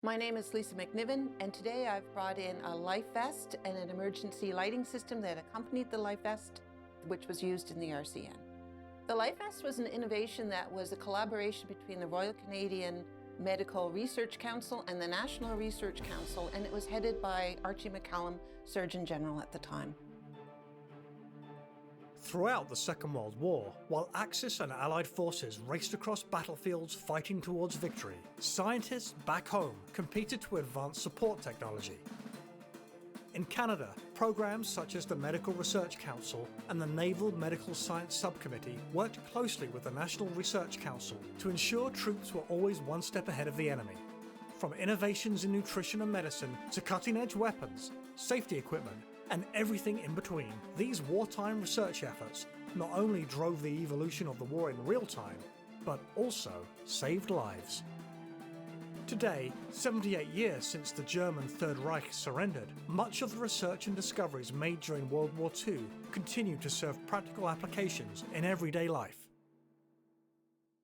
My name is Lisa McNiven, and today I've brought in a life vest and an emergency lighting system that accompanied the life vest, which was used in the RCN. The life vest was an innovation that was a collaboration between the Royal Canadian Medical Research Council and the National Research Council, and it was headed by Archie McCallum, Surgeon General at the time. Throughout the Second World War, while Axis and Allied forces raced across battlefields fighting towards victory, scientists back home competed to advance support technology. In Canada, programs such as the Medical Research Council and the Naval Medical Science Subcommittee worked closely with the National Research Council to ensure troops were always one step ahead of the enemy. From innovations in nutrition and medicine to cutting-edge weapons, safety equipment, and everything in between, these wartime research efforts not only drove the evolution of the war in real time, but also saved lives. Today, 78 years since the German Third Reich surrendered, much of the research and discoveries made during World War II continue to serve practical applications in everyday life.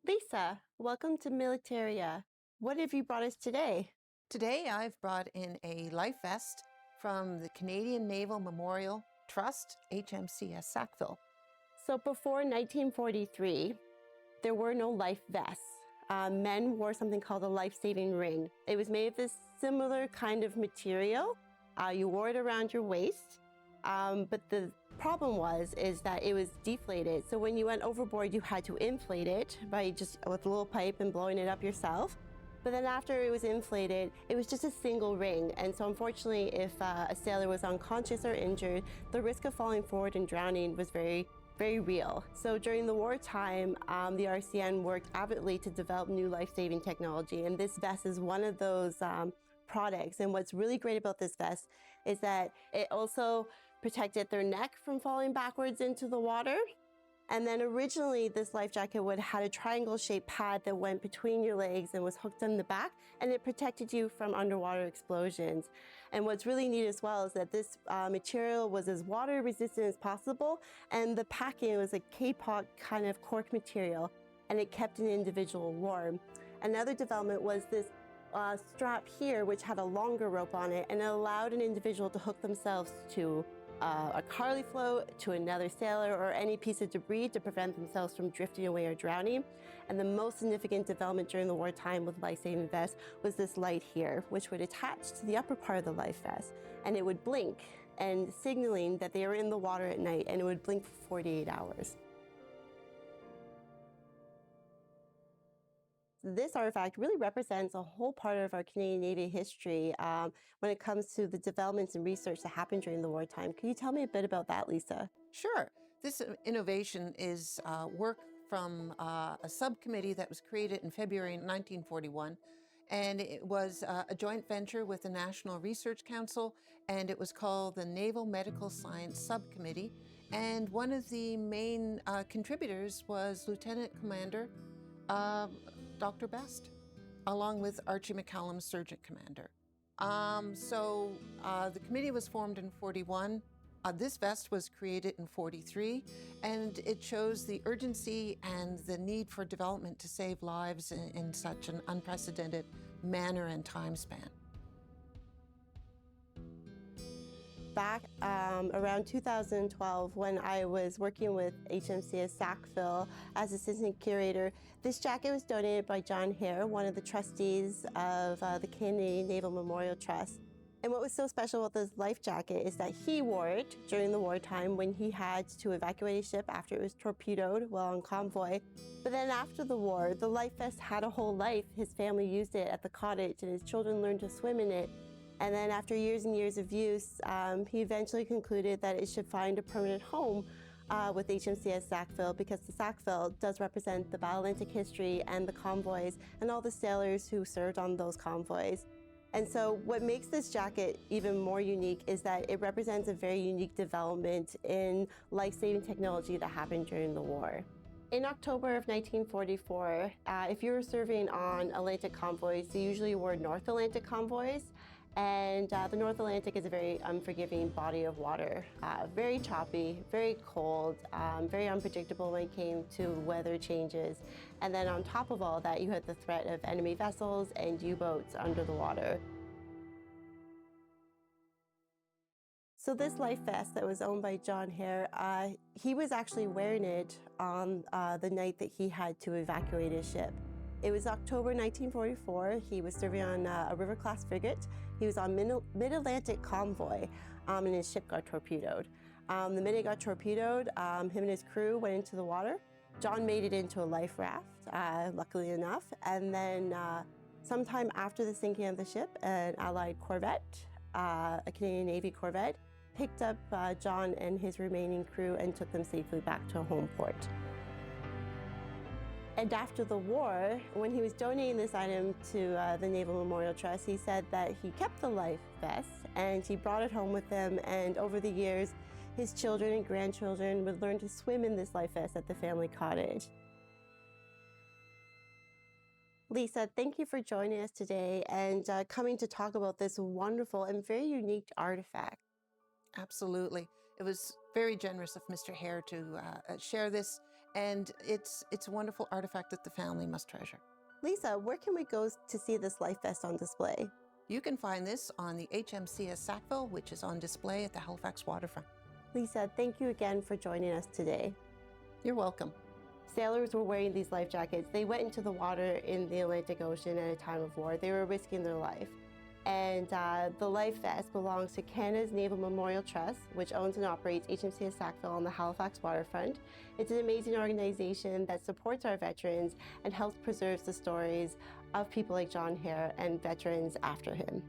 Lisa, welcome to Militaria. What have you brought us today? Today I've brought in a life vest from the Canadian Naval Memorial Trust, HMCS Sackville. So before 1943, there were no life vests. Men wore something called a life-saving ring. It was made of this similar kind of material. You wore it around your waist, but the problem is that it was deflated. So when you went overboard, you had to inflate it by just with a little pipe and blowing it up yourself. But then after it was inflated, it was just a single ring. And so unfortunately, if a sailor was unconscious or injured, the risk of falling forward and drowning was very, very real. So during the wartime, the RCN worked avidly to develop new life-saving technology. And this vest is one of those products. And what's really great about this vest is that it also protected their neck from falling backwards into the water. And then originally this life jacket had a triangle-shaped pad that went between your legs and was hooked on the back, and it protected you from underwater explosions. And what's really neat as well is that this material was as water resistant as possible, and the packing was a K-pot kind of cork material, and it kept an individual warm. Another development was this strap here, which had a longer rope on it, and it allowed an individual to hook themselves to a carly float, to another sailor, or any piece of debris to prevent themselves from drifting away or drowning. And the most significant development during the wartime with life-saving vests was this light here, which would attach to the upper part of the life vest, and it would blink, and signaling that they were in the water at night, and it would blink for 48 hours. This artifact really represents a whole part of our Canadian Navy history when it comes to the developments and research that happened during the wartime. Can you tell me a bit about that, Lisa? Sure. This innovation is work from a subcommittee that was created in February 1941. And it was a joint venture with the National Research Council, and it was called the Naval Medical Science Subcommittee. And one of the main contributors was Lieutenant Commander Dr. Best, along with Archie McCallum, Surgeon Commander. The committee was formed in 41. This vest was created in 43, and it shows the urgency and the need for development to save lives in such an unprecedented manner and time span. Back around 2012, when I was working with HMCS Sackville as assistant curator, this jacket was donated by John Hare, one of the trustees of the Canadian Naval Memorial Trust. And what was so special about this life jacket is that he wore it during the wartime when he had to evacuate a ship after it was torpedoed while on convoy. But then after the war, the life vest had a whole life. His family used it at the cottage, and his children learned to swim in it. And then after years and years of use, he eventually concluded that it should find a permanent home with HMCS Sackville, because the Sackville does represent the Battle Atlantic history and the convoys and all the sailors who served on those convoys. And so what makes this jacket even more unique is that it represents a very unique development in life-saving technology that happened during the war. In October of 1944, if you were serving on Atlantic convoys, they usually were North Atlantic convoys, And the North Atlantic is a very unforgiving body of water. Very choppy, very cold, very unpredictable when it came to weather changes. And then on top of all that, you had the threat of enemy vessels and U-boats under the water. So this life vest that was owned by John Hare, he was actually wearing it on the night that he had to evacuate his ship. It was October 1944. He was serving on a river-class frigate. He was on mid-Atlantic convoy, and his ship got torpedoed. The minute it got torpedoed, him and his crew went into the water. John made it into a life raft, luckily enough, and then sometime after the sinking of the ship, an Allied corvette, a Canadian Navy corvette, picked up John and his remaining crew and took them safely back to a home port. And after the war, when he was donating this item to the Naval Memorial Trust, he said that he kept the life vest and he brought it home with him, and over the years, his children and grandchildren would learn to swim in this life vest at the family cottage. Lisa, thank you for joining us today and coming to talk about this wonderful and very unique artifact. Absolutely. It was very generous of Mr. Hare to share this, and it's a wonderful artifact that the family must treasure. Lisa, where can we go to see this life vest on display? You can find this on the HMCS Sackville, which is on display at the Halifax waterfront. Lisa, thank you again for joining us today. You're welcome. Sailors were wearing these life jackets. They went into the water in the Atlantic Ocean at a time of war. They were risking their life. And the life vest belongs to Canada's Naval Memorial Trust, which owns and operates HMCS Sackville on the Halifax waterfront. It's an amazing organization that supports our veterans and helps preserve the stories of people like John Hare and veterans after him.